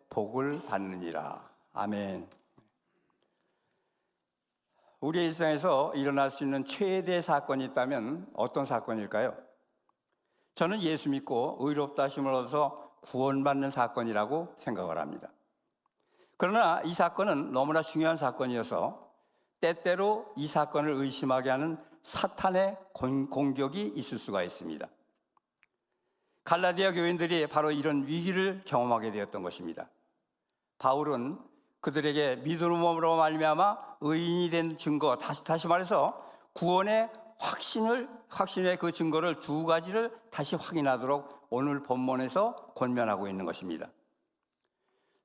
복을 받느니라. 아멘. 우리의 일상에서 일어날 수 있는 최대 사건이 있다면 어떤 사건일까요? 저는 예수 믿고 의롭다 하심을 얻어서 구원받는 사건이라고 생각을 합니다. 그러나 이 사건은 너무나 중요한 사건이어서 때때로 이 사건을 의심하게 하는 사탄의 공격이 있을 수가 있습니다. 갈라디아 교인들이 바로 이런 위기를 경험하게 되었던 것입니다. 바울은 그들에게 믿음으로 말미암아 의인이 된 증거, 다시 말해서 구원의 확신의 그 증거를 두 가지를 다시 확인하도록 오늘 본문에서 권면하고 있는 것입니다.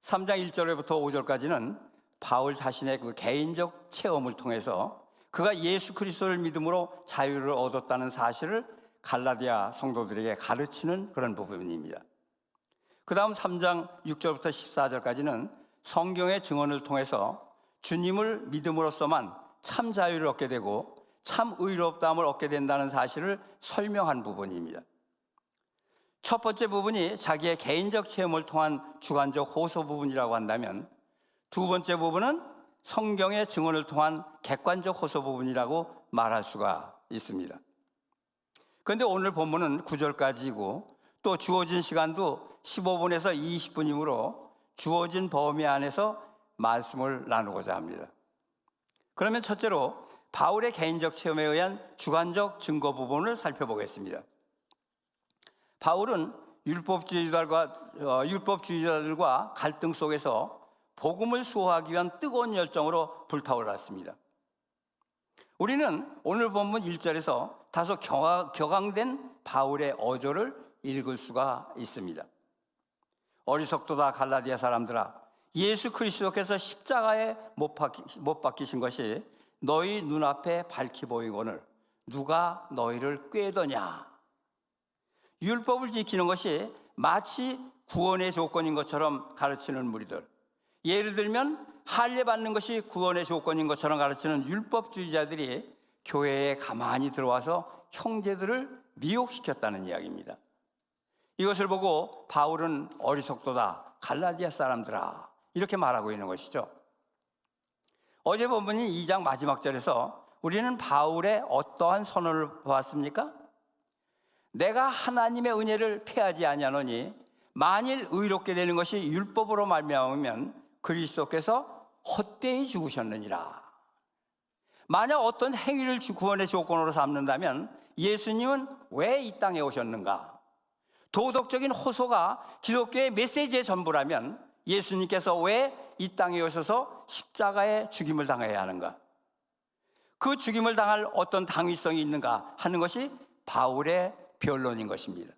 3장 1절부터 5절까지는 바울 자신의 그 개인적 체험을 통해서 그가 예수 그리스도를 믿음으로 자유를 얻었다는 사실을 갈라디아 성도들에게 가르치는 그런 부분입니다. 그 다음 3장 6절부터 14절까지는 성경의 증언을 통해서 주님을 믿음으로써만 참 자유를 얻게 되고 참 의롭다함을 얻게 된다는 사실을 설명한 부분입니다. 첫 번째 부분이 자기의 개인적 체험을 통한 주관적 호소 부분이라고 한다면 두 번째 부분은 성경의 증언을 통한 객관적 호소 부분이라고 말할 수가 있습니다. 그런데 오늘 본문은 9절까지이고 또 주어진 시간도 15분에서 20분이므로 주어진 범위 안에서 말씀을 나누고자 합니다. 그러면 첫째로 바울의 개인적 체험에 의한 주관적 증거 부분을 살펴보겠습니다. 바울은 율법주의자들과 갈등 속에서 복음을 수호하기 위한 뜨거운 열정으로 불타올랐습니다. 우리는 오늘 본문 1절에서 다소 격앙된 바울의 어조를 읽을 수가 있습니다. 어리석도다 갈라디아 사람들아, 예수 그리스도께서 십자가에 못 박히신 것이 너희 눈앞에 밝히 보이거늘 누가 너희를 꾀더냐. 율법을 지키는 것이 마치 구원의 조건인 것처럼 가르치는 무리들, 예를 들면 할례받는 것이 구원의 조건인 것처럼 가르치는 율법주의자들이 교회에 가만히 들어와서 형제들을 미혹시켰다는 이야기입니다. 이것을 보고 바울은 어리석도다 갈라디아 사람들아 이렇게 말하고 있는 것이죠. 어제 본문인 2장 마지막 절에서 우리는 바울의 어떠한 선언을 보았습니까? 내가 하나님의 은혜를 패하지 아니하노니 만일 의롭게 되는 것이 율법으로 말미암으면 그리스도께서 헛되이 죽으셨느니라. 만약 어떤 행위를 구원의 조건으로 삼는다면 예수님은 왜 이 땅에 오셨는가? 도덕적인 호소가 기독교의 메시지의 전부라면 예수님께서 왜 이 땅에 오셔서 십자가에 죽임을 당해야 하는가? 그 죽임을 당할 어떤 당위성이 있는가 하는 것이 바울의 변론인 것입니다.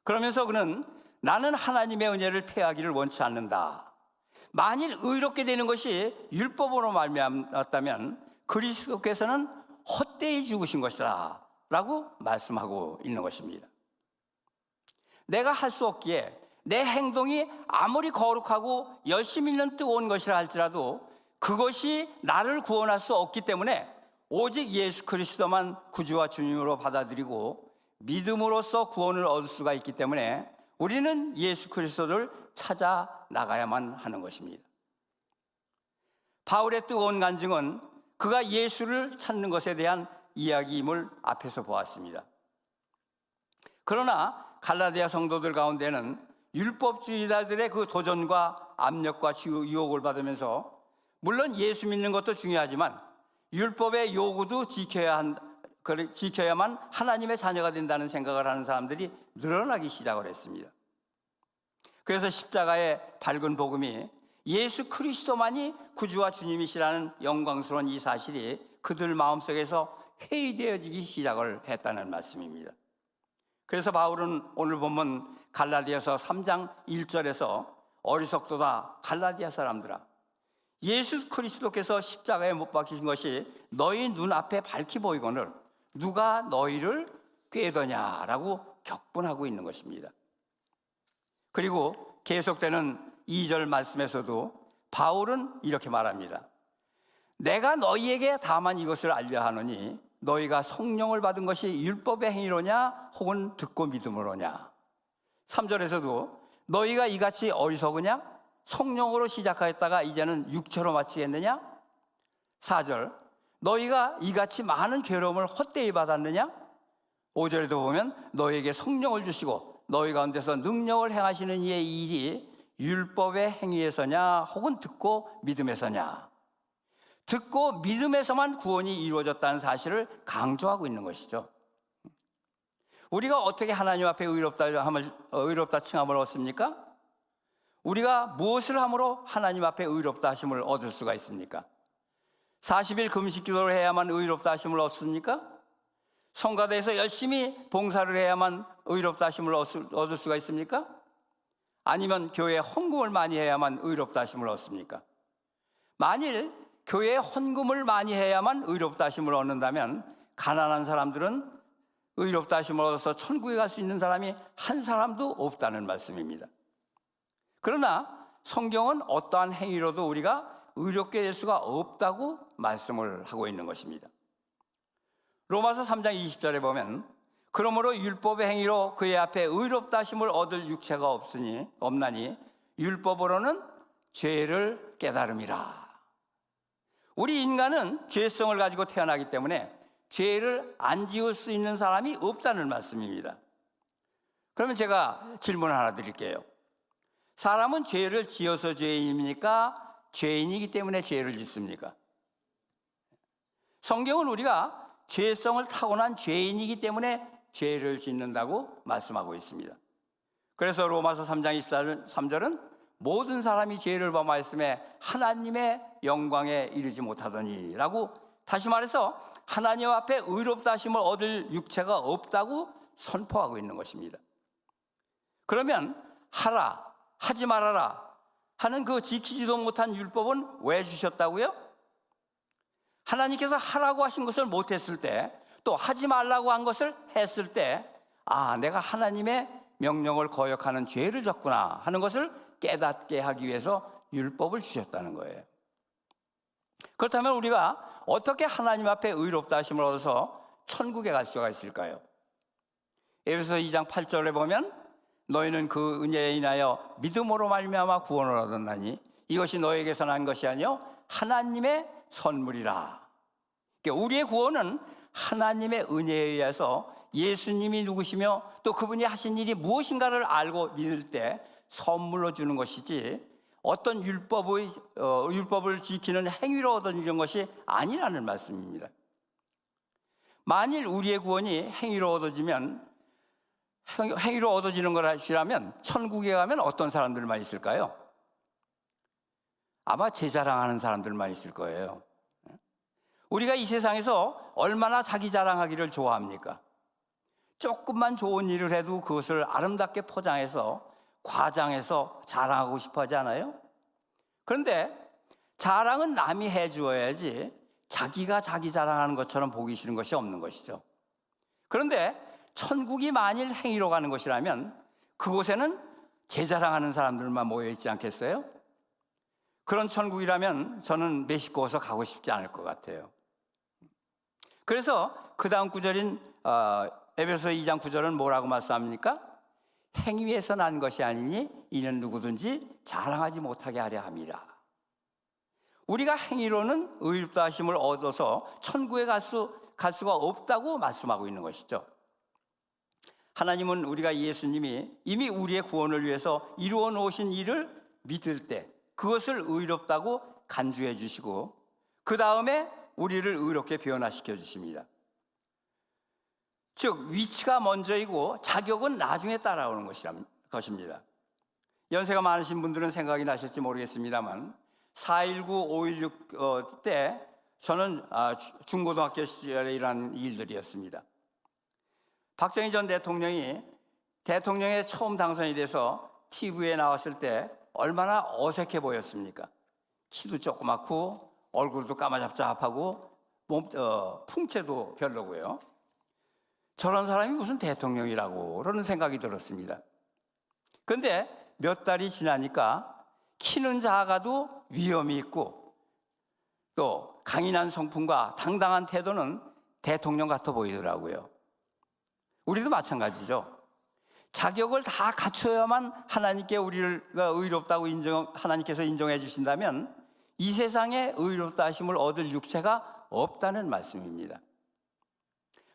그러면서 그는 나는 하나님의 은혜를 패하기를 원치 않는다. 만일 의롭게 되는 것이 율법으로 말미암았다면 그리스도께서는 헛되이 죽으신 것이다 라고 말씀하고 있는 것입니다. 내가 할 수 없기에 내 행동이 아무리 거룩하고 열심히 있는 뜨거운 것이라 할지라도 그것이 나를 구원할 수 없기 때문에 오직 예수 그리스도만 구주와 주님으로 받아들이고 믿음으로써 구원을 얻을 수가 있기 때문에 우리는 예수 그리스도를 찾아 나가야만 하는 것입니다. 바울의 뜨거운 간증은 그가 예수를 찾는 것에 대한 이야기임을 앞에서 보았습니다. 그러나 갈라디아 성도들 가운데는 율법주의자들의 그 도전과 압력과 유혹을 받으면서 물론 예수 믿는 것도 중요하지만 율법의 요구도 지켜야만 하나님의 자녀가 된다는 생각을 하는 사람들이 늘어나기 시작을 했습니다. 그래서 십자가의 밝은 복음이 예수 그리스도만이 구주와 주님이시라는 영광스러운 이 사실이 그들 마음속에서 회의되어지기 시작을 했다는 말씀입니다. 그래서 바울은 오늘 보면 갈라디아서 3장 1절에서 어리석도다 갈라디아 사람들아, 예수 그리스도께서 십자가에 못 박히신 것이 너희 눈앞에 밝히 보이거늘 누가 너희를 꾀더냐라고 격분하고 있는 것입니다. 그리고 계속되는 2절 말씀에서도 바울은 이렇게 말합니다. 내가 너희에게 다만 이것을 알려 하노니 너희가 성령을 받은 것이 율법의 행위로냐 혹은 듣고 믿음으로냐. 3절에서도 너희가 이같이 어리석으냐? 성령으로 시작하였다가 이제는 육체로 마치겠느냐? 4절, 너희가 이같이 많은 괴로움을 헛되이 받았느냐? 5절에도 보면 너희에게 성령을 주시고 너희 가운데서 능력을 행하시는 이의 일이 율법의 행위에서냐 혹은 듣고 믿음에서냐? 듣고 믿음에서만 구원이 이루어졌다는 사실을 강조하고 있는 것이죠. 우리가 어떻게 하나님 앞에 의롭다 칭함을 얻습니까? 우리가 무엇을 함으로 하나님 앞에 의롭다 하심을 얻을 수가 있습니까? 40일 금식 기도를 해야만 의롭다 하심을 얻습니까? 성가대에서 열심히 봉사를 해야만 의롭다 하심을 얻을 수가 있습니까? 아니면 교회에 헌금을 많이 해야만 의롭다 하심을 얻습니까? 만일 교회에 헌금을 많이 해야만 의롭다 하심을 얻는다면 가난한 사람들은 의롭다 하심을 얻어서 천국에 갈 수 있는 사람이 한 사람도 없다는 말씀입니다. 그러나 성경은 어떠한 행위로도 우리가 의롭게 될 수가 없다고 말씀을 하고 있는 것입니다. 로마서 3장 20절에 보면 그러므로 율법의 행위로 그의 앞에 의롭다 하심을 얻을 육체가 없나니 율법으로는 죄를 깨달음이라. 우리 인간은 죄성을 가지고 태어나기 때문에 죄를 안 지을 수 있는 사람이 없다는 말씀입니다. 그러면 제가 질문 하나 드릴게요. 사람은 죄를 지어서 죄인입니까? 죄인이기 때문에 죄를 짓습니까? 성경은 우리가 죄성을 타고난 죄인이기 때문에 죄를 짓는다고 말씀하고 있습니다. 그래서 로마서 3장 23절은 모든 사람이 죄를 범하였음에 하나님의 영광에 이르지 못하더니 라고, 다시 말해서 하나님 앞에 의롭다 하심을 얻을 육체가 없다고 선포하고 있는 것입니다. 그러면 하라, 하지 말아라 하는 그 지키지도 못한 율법은 왜 주셨다고요? 하나님께서 하라고 하신 것을 못했을 때, 또 하지 말라고 한 것을 했을 때, 아, 내가 하나님의 명령을 거역하는 죄를 졌구나 하는 것을 깨닫게 하기 위해서 율법을 주셨다는 거예요. 그렇다면 우리가 어떻게 하나님 앞에 의롭다 하심을 얻어서 천국에 갈 수가 있을까요? 에베소 2장 8절에 보면 너희는 그 은혜에 인하여 믿음으로 말미암아 구원을 얻었나니 이것이 너에게서 난 것이 아니요 하나님의 선물이라. 그러니까 우리의 구원은 하나님의 은혜에 의해서 예수님이 누구시며 또 그분이 하신 일이 무엇인가를 알고 믿을 때 선물로 주는 것이지 어떤 율법을 지키는 행위로 얻어지는 것이 아니라는 말씀입니다. 만일 우리의 구원이 행위로 얻어지는 것이라면 천국에 가면 어떤 사람들만 있을까요? 아마 제 자랑하는 사람들만 있을 거예요. 우리가 이 세상에서 얼마나 자기 자랑하기를 좋아합니까? 조금만 좋은 일을 해도 그것을 아름답게 포장해서 과장해서 자랑하고 싶어 하지 않아요? 그런데 자랑은 남이 해주어야지 자기가 자기 자랑하는 것처럼 보기 싫은 것이 없는 것이죠. 그런데 천국이 만일 행위로 가는 것이라면 그곳에는 제 자랑하는 사람들만 모여 있지 않겠어요? 그런 천국이라면 저는 메시코에서 가고 싶지 않을 것 같아요. 그래서 그 다음 구절인 에베소 2장 9절은 뭐라고 말씀합니까? 행위에서 난 것이 아니니 이는 누구든지 자랑하지 못하게 하려 함이라. 우리가 행위로는 의롭다 하심을 얻어서 천국에 갈 수가 없다고 말씀하고 있는 것이죠. 하나님은 우리가 예수님이 이미 우리의 구원을 위해서 이루어 놓으신 일을 믿을 때 그것을 의롭다고 간주해 주시고 그 다음에 우리를 의롭게 변화시켜 주십니다. 즉 위치가 먼저이고 자격은 나중에 따라오는 것입니다. 연세가 많으신 분들은 생각이 나실지 모르겠습니다만 4.19, 5.16 때 저는 중고등학교 시절에 일한 일들이었습니다. 박정희 전 대통령이 대통령에 처음 당선이 돼서 TV에 나왔을 때 얼마나 어색해 보였습니까? 키도 조그맣고 얼굴도 까마잡잡하고 풍채도 별로고요. 저런 사람이 무슨 대통령이라고 그러는 생각이 들었습니다. 그런데 몇 달이 지나니까 키는 작아도 위엄이 있고 또 강인한 성품과 당당한 태도는 대통령 같아 보이더라고요. 우리도 마찬가지죠. 자격을 다 갖춰야만 하나님께 우리가 의롭다고 하나님께서 인정해 주신다면 이 세상에 의롭다 하심을 얻을 육체가 없다는 말씀입니다.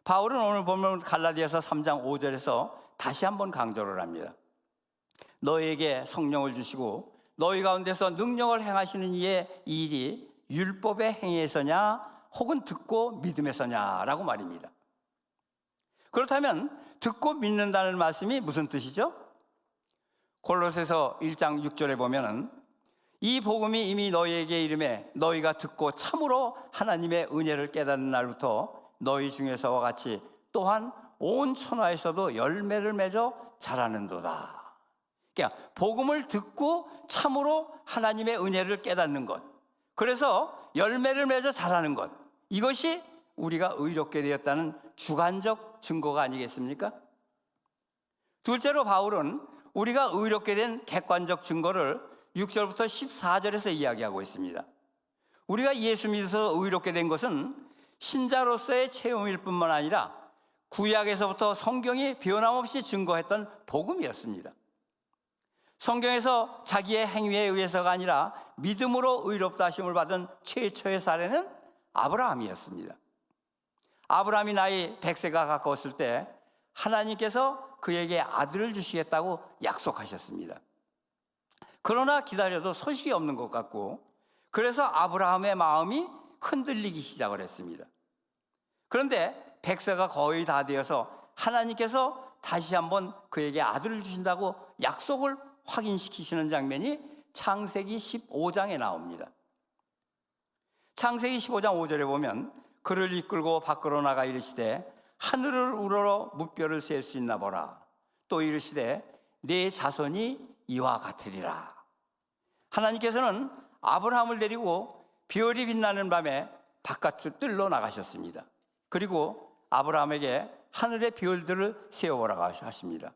바울은 오늘 보면 갈라디아서 3장 5절에서 다시 한번 강조를 합니다. 너희에게 성령을 주시고 너희 가운데서 능력을 행하시는 이의 이 일이 율법의 행위에서냐 혹은 듣고 믿음에서냐라고 말입니다. 그렇다면 듣고 믿는다는 말씀이 무슨 뜻이죠? 골로새서 1장 6절에 보면은 이 복음이 이미 너희에게 이름에 너희가 듣고 참으로 하나님의 은혜를 깨닫는 날부터 너희 중에서와 같이 또한 온 천하에서도 열매를 맺어 자라는도다. 그러니까 복음을 듣고 참으로 하나님의 은혜를 깨닫는 것, 그래서 열매를 맺어 자라는 것, 이것이 우리가 의롭게 되었다는 주관적 증거가 아니겠습니까? 둘째로 바울은 우리가 의롭게 된 객관적 증거를 6절부터 14절에서 이야기하고 있습니다. 우리가 예수 믿어서 의롭게 된 것은 신자로서의 체험일 뿐만 아니라 구약에서부터 성경이 변함없이 증거했던 복음이었습니다. 성경에서 자기의 행위에 의해서가 아니라 믿음으로 의롭다 하심을 받은 최초의 사례는 아브라함이었습니다. 아브라함이 나이 100세가 가까웠을 때 하나님께서 그에게 아들을 주시겠다고 약속하셨습니다. 그러나 기다려도 소식이 없는 것 같고, 그래서 아브라함의 마음이 흔들리기 시작을 했습니다. 그런데 100세가 거의 다 되어서 하나님께서 다시 한번 그에게 아들을 주신다고 약속을 확인시키시는 장면이 창세기 15장에 나옵니다. 창세기 15장 5절에 보면 그를 이끌고 밖으로 나가 이르시되 하늘을 우러러 무뼈를 셀 수 있나 보라. 또 이르시되 내 자손이 이와 같으리라. 하나님께서는 아브라함을 데리고 별이 빛나는 밤에 바깥 뜰로 나가셨습니다. 그리고 아브라함에게 하늘의 별들을 세워보라고 하십니다.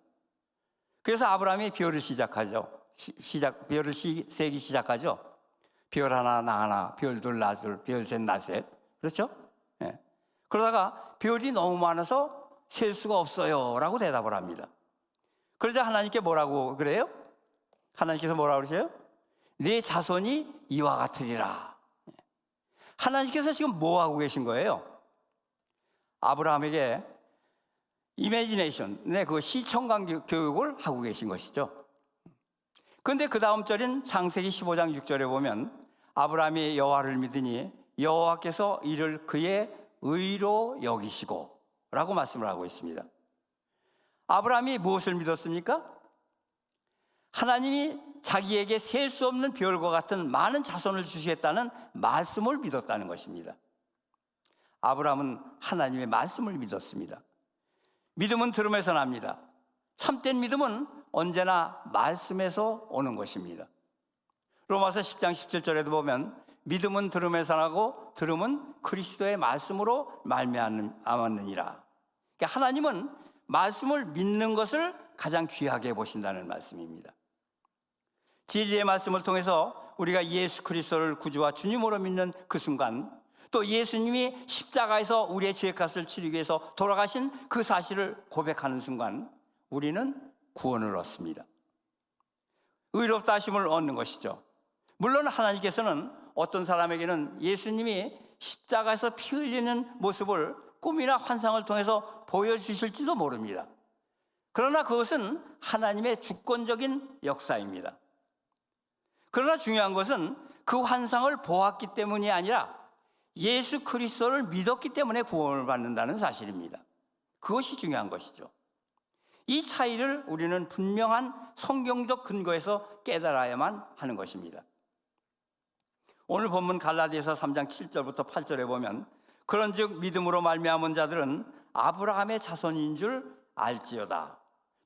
그래서 아브라함이 별을 시작하죠. 별을 세기 시작하죠. 별 하나, 나 하나, 별 둘, 나 둘, 별 셋, 나 셋. 그렇죠? 예. 그러다가 별이 너무 많아서 셀 수가 없어요 라고 대답을 합니다. 그러자 하나님께 뭐라고 그래요? 하나님께서 뭐라고 그러세요? 네 자손이 이와 같으리라. 하나님께서 지금 뭐 하고 계신 거예요? 아브라함에게 이미지네이션, 그 시청각 교육을 하고 계신 것이죠. 그런데 그 다음 절인 창세기 15장 6절에 보면 아브라함이 여호와를 믿으니 여호와께서 이를 그의 의로 여기시고 라고 말씀을 하고 있습니다. 아브라함이 무엇을 믿었습니까? 하나님이 자기에게 셀 수 없는 별과 같은 많은 자손을 주시겠다는 말씀을 믿었다는 것입니다. 아브라함은 하나님의 말씀을 믿었습니다. 믿음은 들음에서 납니다. 참된 믿음은 언제나 말씀에서 오는 것입니다. 로마서 10장 17절에도 보면 믿음은 들음에서 나고 들음은 그리스도의 말씀으로 말미암았느니라. 그러니까 하나님은 말씀을 믿는 것을 가장 귀하게 보신다는 말씀입니다. 진리의 말씀을 통해서 우리가 예수 그리스도를 구주와 주님으로 믿는 그 순간, 또 예수님이 십자가에서 우리의 죄값을 치르기 위해서 돌아가신 그 사실을 고백하는 순간 우리는 구원을 얻습니다. 의롭다 하심을 얻는 것이죠. 물론 하나님께서는 어떤 사람에게는 예수님이 십자가에서 피 흘리는 모습을 꿈이나 환상을 통해서 보여주실지도 모릅니다. 그러나 그것은 하나님의 주권적인 역사입니다. 그러나 중요한 것은 그 환상을 보았기 때문이 아니라 예수 그리스도를 믿었기 때문에 구원을 받는다는 사실입니다. 그것이 중요한 것이죠. 이 차이를 우리는 분명한 성경적 근거에서 깨달아야만 하는 것입니다. 오늘 본문 갈라디아서 3장 7절부터 8절에 보면 그런즉 믿음으로 말미암은 자들은 아브라함의 자손인 줄 알지어다.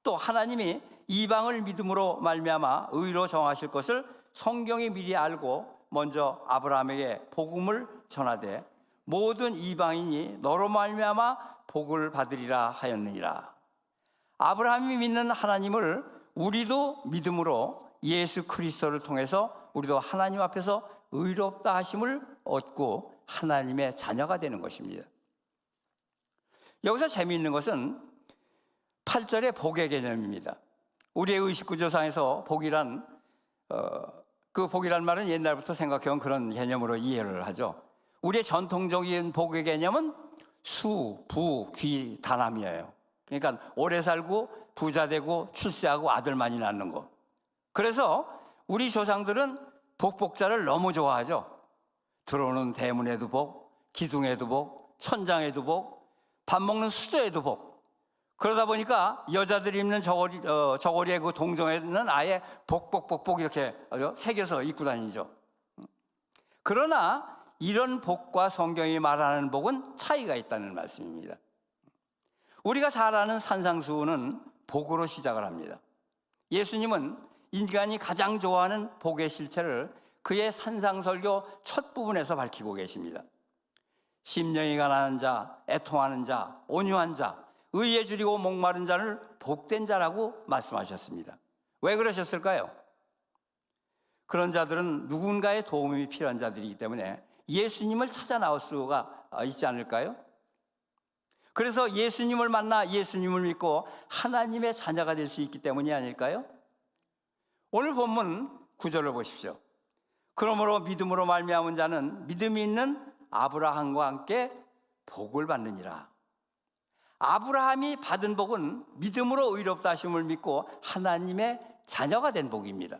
또 하나님이 이방을 믿음으로 말미암아 의로 정하실 것을 성경이 미리 알고 먼저 아브라함에게 복음을 전하되 모든 이방인이 너로 말미암아 복을 받으리라 하였느니라. 아브라함이 믿는 하나님을 우리도 믿음으로 예수 그리스도를 통해서 우리도 하나님 앞에서 의롭다 하심을 얻고 하나님의 자녀가 되는 것입니다. 여기서 재미있는 것은 8절의 복의 개념입니다. 우리의 의식구조상에서 복이란 그 복이란 말은 옛날부터 생각해온 그런 개념으로 이해를 하죠. 우리의 전통적인 복의 개념은 수, 부, 귀, 다남이에요. 그러니까 오래 살고 부자 되고 출세하고 아들 많이 낳는 거. 그래서 우리 조상들은 복복자를 너무 좋아하죠. 들어오는 대문에도 복, 기둥에도 복, 천장에도 복, 밥 먹는 수저에도 복. 그러다 보니까 여자들이 입는 저고리의 그 동정에는 아예 복복복복 이렇게 새겨서 입고 다니죠. 그러나 이런 복과 성경이 말하는 복은 차이가 있다는 말씀입니다. 우리가 잘 아는 산상수훈은 복으로 시작을 합니다. 예수님은 인간이 가장 좋아하는 복의 실체를 그의 산상설교 첫 부분에서 밝히고 계십니다. 심령이 가난한 자, 애통하는 자, 온유한 자, 의에 줄이고 목마른 자를 복된 자라고 말씀하셨습니다. 왜 그러셨을까요? 그런 자들은 누군가의 도움이 필요한 자들이기 때문에 예수님을 찾아 나올 수가 있지 않을까요? 그래서 예수님을 만나 예수님을 믿고 하나님의 자녀가 될 수 있기 때문이 아닐까요? 오늘 본문 9절을 보십시오. 그러므로 믿음으로 말미암은 자는 믿음이 있는 아브라함과 함께 복을 받느니라. 아브라함이 받은 복은 믿음으로 의롭다 하심을 믿고 하나님의 자녀가 된 복입니다.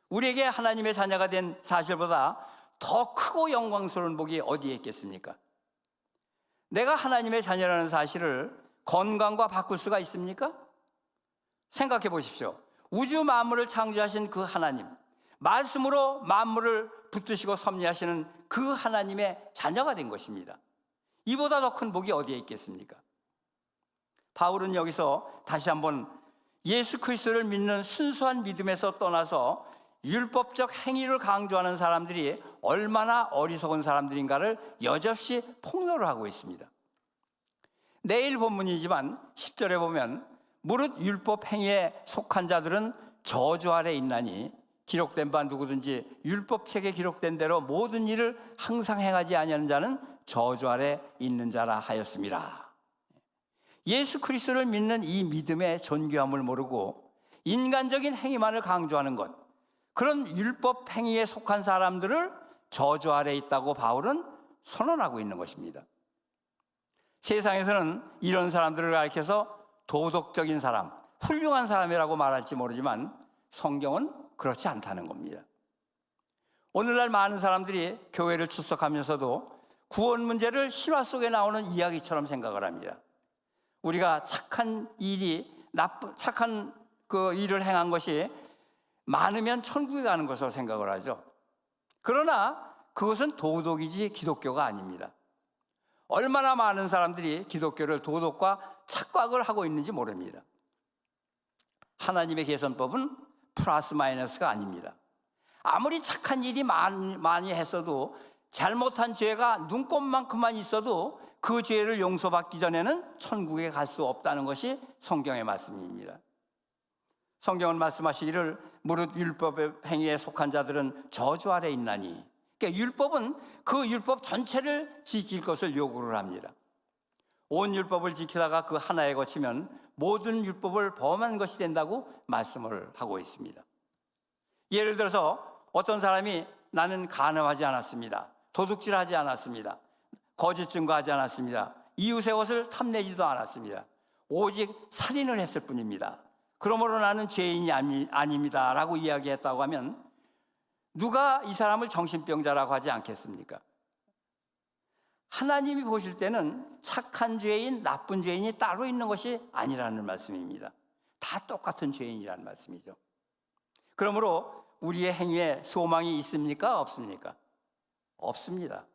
우리에게 하나님의 자녀가 된 사실보다 더 크고 영광스러운 복이 어디에 있겠습니까? 내가 하나님의 자녀라는 사실을 건강과 바꿀 수가 있습니까? 생각해 보십시오. 우주 만물을 창조하신 그 하나님, 말씀으로 만물을 붙드시고 섭리하시는 그 하나님의 자녀가 된 것입니다. 이보다 더 큰 복이 어디에 있겠습니까? 바울은 여기서 다시 한번 예수 그리스도를 믿는 순수한 믿음에서 떠나서 율법적 행위를 강조하는 사람들이 얼마나 어리석은 사람들인가를 여접시 폭로를 하고 있습니다. 내일 본문이지만 10절에 보면 무릇 율법 행위에 속한 자들은 저주 아래 있나니 기록된 바 누구든지 율법책에 기록된 대로 모든 일을 항상 행하지 아니하는 자는 저주 아래 있는 자라 하였습니다. 예수 그리스도를 믿는 이 믿음의 존귀함을 모르고 인간적인 행위만을 강조하는 것, 그런 율법 행위에 속한 사람들을 저주 아래 있다고 바울은 선언하고 있는 것입니다. 세상에서는 이런 사람들을 가리켜서 도덕적인 사람, 훌륭한 사람이라고 말할지 모르지만 성경은 그렇지 않다는 겁니다. 오늘날 많은 사람들이 교회를 출석하면서도 구원 문제를 신화 속에 나오는 이야기처럼 생각을 합니다. 우리가 착한 그 일을 행한 것이 많으면 천국에 가는 것으로 생각을 하죠. 그러나 그것은 도덕이지 기독교가 아닙니다. 얼마나 많은 사람들이 기독교를 도덕과 착각을 하고 있는지 모릅니다. 하나님의 계산법은 플러스 마이너스가 아닙니다. 아무리 착한 일이 많이 했어도 잘못한 죄가 눈곱만큼만 있어도 그 죄를 용서받기 전에는 천국에 갈 수 없다는 것이 성경의 말씀입니다. 성경은 말씀하시기를 무릇 율법의 행위에 속한 자들은 저주 아래 있나니, 그러니까 율법은 그 율법 전체를 지킬 것을 요구를 합니다. 온 율법을 지키다가 그 하나에 거치면 모든 율법을 범한 것이 된다고 말씀을 하고 있습니다. 예를 들어서 어떤 사람이 나는 간음하지 않았습니다, 도둑질하지 않았습니다, 거짓 증거하지 않았습니다, 이웃의 것을 탐내지도 않았습니다, 오직 살인을 했을 뿐입니다, 그러므로 나는 죄인이 아닙니다 라고 이야기했다고 하면 누가 이 사람을 정신병자라고 하지 않겠습니까? 하나님이 보실 때는 착한 죄인, 나쁜 죄인이 따로 있는 것이 아니라는 말씀입니다. 다 똑같은 죄인이라는 말씀이죠. 그러므로 우리의 행위에 소망이 있습니까? 없습니까? 없습니다.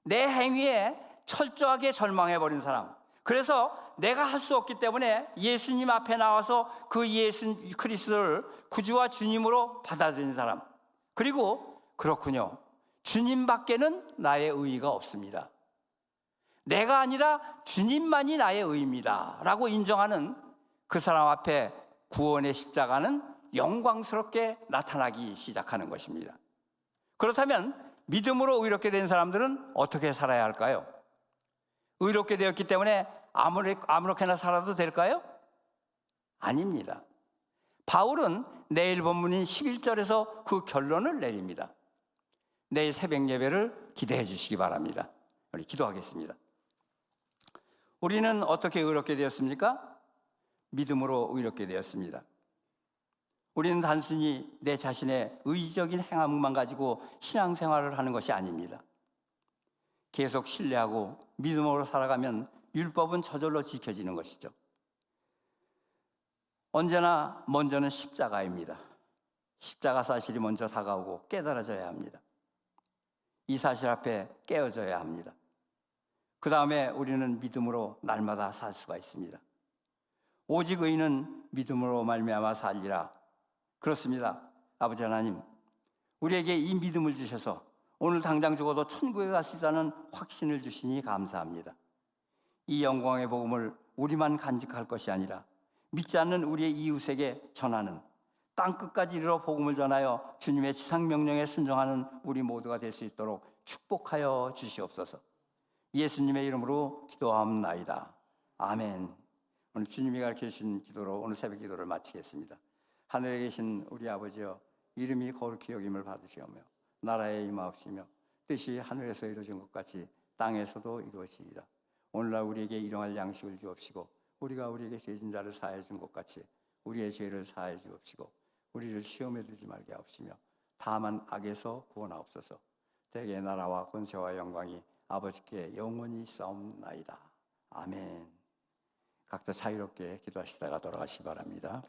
내 행위에 철저하게 절망해버린 사람, 그래서 내가 할 수 없기 때문에 예수님 앞에 나와서 그 예수 그리스도를 구주와 주님으로 받아들인 사람, 그리고 그렇군요, 주님밖에는 나의 의의가 없습니다, 내가 아니라 주님만이 나의 의입니다 라고 인정하는 그 사람 앞에 구원의 십자가는 영광스럽게 나타나기 시작하는 것입니다. 그렇다면 믿음으로 의롭게 된 사람들은 어떻게 살아야 할까요? 의롭게 되었기 때문에 아무렇게나 살아도 될까요? 아닙니다. 바울은 내일 본문인 11절에서 그 결론을 내립니다. 내일 새벽 예배를 기대해 주시기 바랍니다. 우리 기도하겠습니다. 우리는 어떻게 의롭게 되었습니까? 믿음으로 의롭게 되었습니다. 우리는 단순히 내 자신의 의지적인 행함만 가지고 신앙생활을 하는 것이 아닙니다. 계속 신뢰하고 믿음으로 살아가면 율법은 저절로 지켜지는 것이죠. 언제나 먼저는 십자가입니다. 십자가 사실이 먼저 다가오고 깨달아져야 합니다. 이 사실 앞에 깨어져야 합니다. 그 다음에 우리는 믿음으로 날마다 살 수가 있습니다. 오직 의인은 믿음으로 말미암아 살리라. 그렇습니다. 아버지 하나님, 우리에게 이 믿음을 주셔서 오늘 당장 죽어도 천국에 갈 수 있다는 확신을 주시니 감사합니다. 이 영광의 복음을 우리만 간직할 것이 아니라 믿지 않는 우리의 이웃에게 전하는, 땅끝까지 이르러 복음을 전하여 주님의 지상명령에 순종하는 우리 모두가 될 수 있도록 축복하여 주시옵소서. 예수님의 이름으로 기도하옵나이다. 아멘. 오늘 주님이 가르쳐주신 기도로 오늘 새벽 기도를 마치겠습니다. 하늘에 계신 우리 아버지여, 이름이 거룩히 여김을 받으시오며 나라에 임하옵시며 뜻이 하늘에서 이루어진 것 같이 땅에서도 이루어지이다. 오늘날 우리에게 일용할 양식을 주옵시고 우리가 우리에게 죄진 자를 사하여 준 것 같이 우리의 죄를 사하여 주옵시고 우리를 시험에 들지 말게 하옵시며 다만 악에서 구원하옵소서. 대개 나라와 권세와 영광이 아버지께 영원히 있사옵나이다. 아멘. 각자 자유롭게 기도하시다가 돌아가시기 바랍니다.